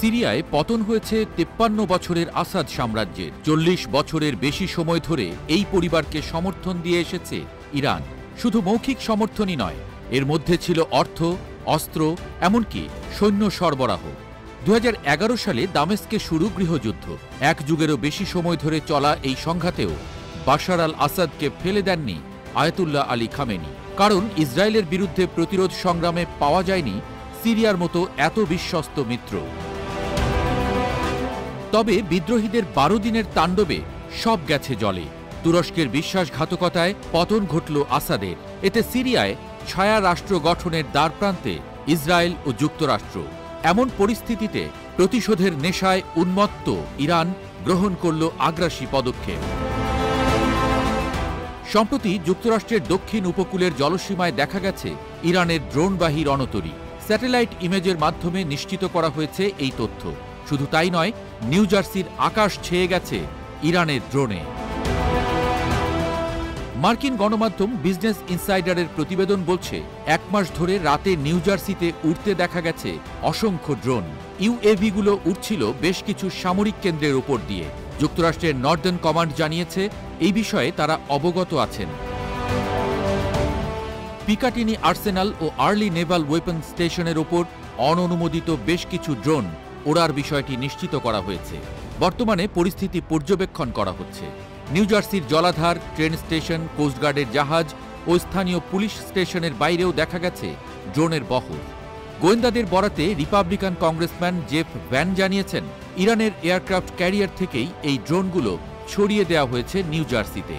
সিরিয়ায় পতন হয়েছে 53 বছরের আসাদ সাম্রাজ্যের। 40 বছরের বেশি সময় ধরে এই পরিবারকে সমর্থন দিয়ে এসেছে ইরান। শুধু মৌখিক সমর্থনই নয়, এর মধ্যে ছিল অর্থ, অস্ত্র, এমনকি সৈন্য সরবরাহ। 2011 সালে দামেস্কে শুরু গৃহযুদ্ধ। এক যুগেরও বেশি সময় ধরে চলা এই সংঘাতেও বাশার আল আসাদকে ফেলে দেননি আয়াতুল্লাহ আলী খামেনি। কারণ ইসরায়েলের বিরুদ্ধে প্রতিরোধ সংগ্রামে পাওয়া যায়নি সিরিয়ার মতো এত বিশ্বস্ত মিত্র। তবে বিদ্রোহীদের 12 দিনের তাণ্ডবে সব গেছে জলে। তুরস্কের বিশ্বাসঘাতকতায় পতন ঘটল আসাদের। এতে সিরিয়ায় ছায়া রাষ্ট্র গঠনের দ্বারপ্রান্তে ইসরায়েল ও যুক্তরাষ্ট্র। এমন পরিস্থিতিতে প্রতিশোধের নেশায় উন্মত্ত ইরান গ্রহণ করল আগ্রাসী পদক্ষেপ। সম্প্রতি যুক্তরাষ্ট্রের দক্ষিণ উপকূলের জলসীমায় দেখা গেছে ইরানের ড্রোনবাহী রণতরী। স্যাটেলাইট ইমেজের মাধ্যমে নিশ্চিত করা হয়েছে এই তথ্য। শুধু তাই নয়, নিউ জার্সির আকাশ ছেয়ে গেছে ইরানের ড্রোনে। মার্কিন গণমাধ্যম বিজনেস ইনসাইডারের প্রতিবেদন বলছে, 1 মাস ধরে রাতে নিউ জার্সিতে উড়তে দেখা গেছে অসংখ্য ড্রোন। ইউএভিগুলো উড়ছিল বেশ কিছু সামরিক কেন্দ্রের ওপর দিয়ে। যুক্তরাষ্ট্রের নর্দার্ন কমান্ড জানিয়েছে এই বিষয়ে তারা অবগত আছেন। পিকাটিনি আর্সেনাল ও আর্লি নেভাল ওয়েপন স্টেশনের ওপর অননুমোদিত বেশ কিছু ড্রোন ওড়ার বিষয়টি নিশ্চিত করা হয়েছে। বর্তমানে পরিস্থিতি পর্যবেক্ষণ করা হচ্ছে। নিউ জার্সির জলাধার, ট্রেন স্টেশন, কোস্টগার্ডের জাহাজ ও স্থানীয় পুলিশ স্টেশনের বাইরেও দেখা গেছে ড্রোনের বহর। গোয়েন্দাদের বরাতে রিপাবলিকান কংগ্রেসম্যান জেফ ভ্যান জানিয়েছেন, ইরানের এয়ারক্রাফট ক্যারিয়ার থেকেই এই ড্রোনগুলো ছড়িয়ে দেওয়া হয়েছে নিউ জার্সিতে।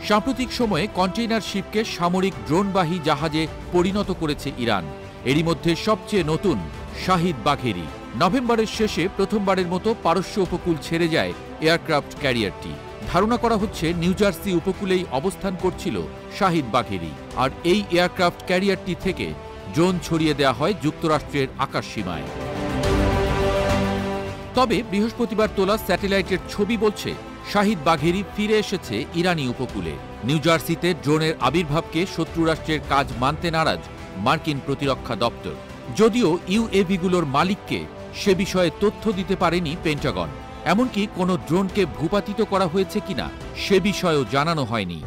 সাম্প্রতিক সময়ে কন্টেইনার শিপকে সামরিক ড্রোনবাহী জাহাজে পরিণত করেছে ইরান। এরই মধ্যে সবচেয়ে নতুন শাহিদ বাঘেরি। নভেম্বরের শেষে প্রথমবারের মতো পারস্য উপকূল ছেড়ে যায় এয়ারক্রাফট ক্যারিয়ারটি। ধারণা করা হচ্ছে নিউ জার্সি উপকূলেই অবস্থান করছিল শাহিদ বাঘেরি। আর এই এয়ারক্রাফট ক্যারিয়ারটি থেকে ড্রোন ছড়িয়ে দেওয়া হয় যুক্তরাষ্ট্রের আকাশসীমায়। তবে বৃহস্পতিবার তোলা স্যাটেলাইটের ছবি বলছে শাহিদ বাঘেরি ফিরে এসেছে ইরানি উপকূলে। নিউ জার্সিতে ড্রোনের আবির্ভাবকে শত্রু রাষ্ট্রের কাজ মানতে নারাজ মার্কিন প্রতিরক্ষা দপ্তর। যদিও ইউএভিগুলোর মালিককে সে বিষয়ে তথ্য দিতে পারেনি পেন্টাগন। এমনকি কোনো ড্রোনকে ভূপাতিত করা হয়েছে কিনা সে বিষয়েও জানানো হয়নি।